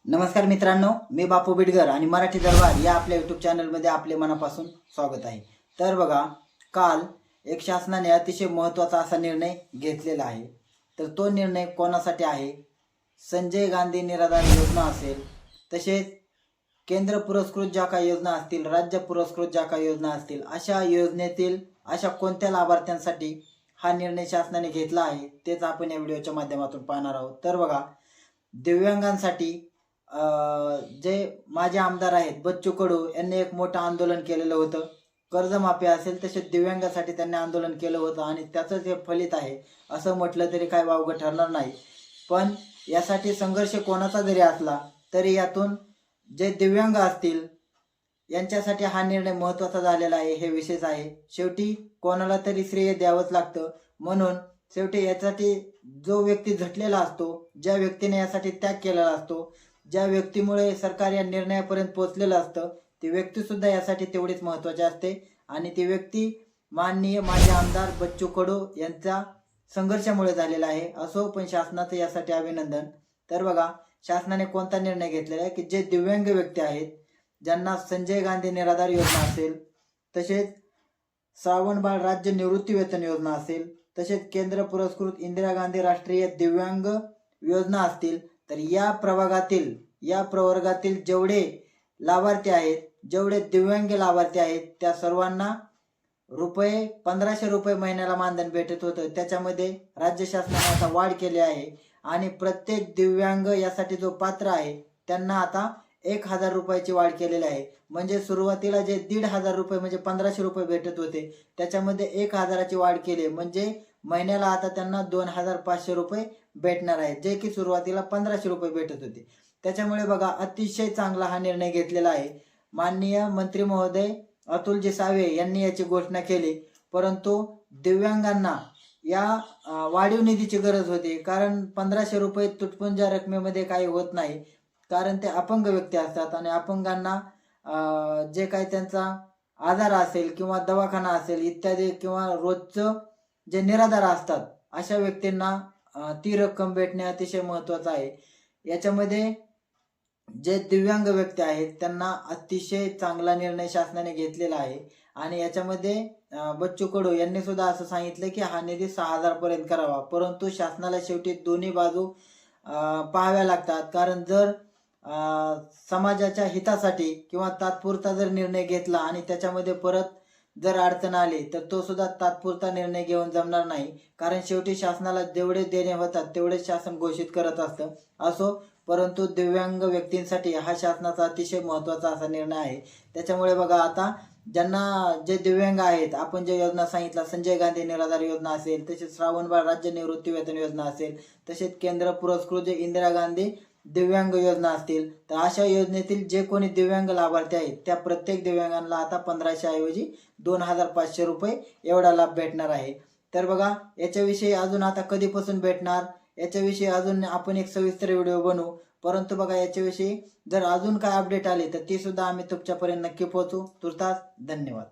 नमस्कार मित्रांनो, मी बापू बिडगर आणि मराठी दरबार या आपल्या यूट्यूब चॅनलमध्ये आपले मनापासून स्वागत आहे। तर बघा, काल एक शासनाने अतिशय महत्त्वाचा असा निर्णय घेतलेला आहे। तर तो निर्णय कोणासाठी आहे? संजय गांधी निराधार योजना असेल, तसेच केंद्र पुरस्कृत ज्या काही योजना असतील, राज्य पुरस्कृत ज्या काही योजना असतील, अशा योजनेतील अशा कोणत्या लाभार्थ्यांसाठी हा निर्णय शासनाने घेतला आहे तेच आपण या व्हिडिओच्या माध्यमातून पाहणार आहोत। तर बघा, दिव्यांगांसाठी जे माझे आमदार आहेत बच्चू कडू यांनी एक मोठं आंदोलन केलेलं होतं। कर्जमाफी असेल तसेच दिव्यांगासाठी त्यांनी आंदोलन केलं होतं आणि त्याचंच हे फलित आहे असं म्हटलं तरी काय वावगं ठरणार नाही। पण यासाठी संघर्ष कोणाचा जरी असला तरी यातून जे दिव्यांग असतील यांच्यासाठी हा निर्णय महत्त्वाचा झालेला आहे, हे विशेष आहे। शेवटी कोणाला तरी श्रेय द्यावंच लागतं, म्हणून शेवटी यासाठी जो व्यक्ती झटलेला असतो, ज्या व्यक्तीने यासाठी त्याग केलेला असतो, ज्या व्यक्तीमुळे सरकार या निर्णयापर्यंत पोहोचलेलं असतं, ती व्यक्ती सुद्धा यासाठी तेवढीच महत्त्वाची असते आणि ती व्यक्ती माननीय माजी आमदार बच्चू कडू यांचा संघर्षामुळे झालेला आहे। असो, पण शासनाचं यासाठी अभिनंदन। तर बघा, शासनाने कोणता निर्णय घेतलेला आहे की जे दिव्यांग व्यक्ती आहेत, ज्यांना संजय गांधी निराधार योजना असेल, तसेच श्रावणबाळ राज्य निवृत्ती वेतन योजना असेल, तसेच केंद्र पुरस्कृत इंदिरा गांधी राष्ट्रीय दिव्यांग योजना असतील, तर या प्रवर्गातील जेवढे लाभार्थी आहेत, जेवढे दिव्यांग लाभार्थी आहेत, त्या सर्वांना 1500 रुपये महिन्याला मानधन भेटत होतं। त्याच्यामध्ये राज्य शासनाने आता वाढ केली आहे आणि प्रत्येक दिव्यांग यासाठी जो पात्र आहे त्यांना आता 1000 रुपयाची वाढ केलेली आहे। म्हणजे सुरुवातीला जे 1500 रुपये म्हणजे 1500 रुपये भेटत होते, त्याच्यामध्ये 1000ची वाढ केली, म्हणजे महिन्याला आता त्यांना 2500 रुपये भेटणार आहेत, जे की सुरुवातीला 1500 रुपये भेटत होते। त्याच्यामुळे बघा, अतिशय चांगला हा निर्णय घेतलेला आहे। माननीय मंत्री महोदय अतुलजी सावे यांनी याची घोषणा केली, परंतु दिव्यांगांना या वाढीव निधीची गरज होती, कारण 1500 रुपये तुटपुंज्या रकमेमध्ये काही होत नाही, कारण ते अपंग व्यक्ती असतात आणि अपंगांना जे काही त्यांचा आजार असेल किंवा दवाखाना असेल इत्यादी किंवा रोजचं जे निराधार असतात अशा व्यक्तींना ती रक्कम भेटणे अतिशय महत्त्वाचं आहे। याच्यामध्ये जे दिव्यांग व्यक्ती आहेत त्यांना अतिशय चांगला निर्णय शासनाने घेतलेला आहे आणि याच्यामध्ये बच्चू कडू यांनी सुद्धा असं सांगितलं की हा निधी 6000 पर्यंत करावा, परंतु शासनाला शेवटी दोन्ही बाजू पाहाव्या लागतात, कारण जर समाजाच्या हितासाठी किंवा तात्पुरता जर निर्णय घेतला आणि त्याच्यामध्ये परत जर अडचण आली तर तो सुद्धा तात्पुरता निर्णय घेऊन जमणार नाही, कारण शेवटी शासनाला जेवढे देणे होतात तेवढे शासन घोषित करत असतं। असो, परंतु दिव्यांग व्यक्तींसाठी हा शासनाचा अतिशय महत्त्वाचा असा निर्णय आहे। त्याच्यामुळे बघा, आता ज्यांना जे दिव्यांग आहेत, आपण जे योजना सांगितलं, संजय गांधी निराधार योजना असेल, तसेच श्रावणबाळ राज्य निवृत्ती वेतन योजना असेल, तसेच केंद्र पुरस्कृत जे इंदिरा गांधी दिव्यांग योजना असतील, तर अशा योजनेतील जे कोणी दिव्यांग लाभार्थी आहेत त्या प्रत्येक दिव्यांगांना आता 1500 ऐवजी 2500 रुपये एवढा लाभ भेटणार आहे। तर बघा, याच्याविषयी अजून आता कधीपासून भेटणार याच्याविषयी अजून आपण एक सविस्तर व्हिडिओ बनवू, परंतु बघा, याच्याविषयी जर अजून काय अपडेट आली तर ती सुद्धा आम्ही तुमच्यापर्यंत नक्की पोहोचू। तुर्तास धन्यवाद।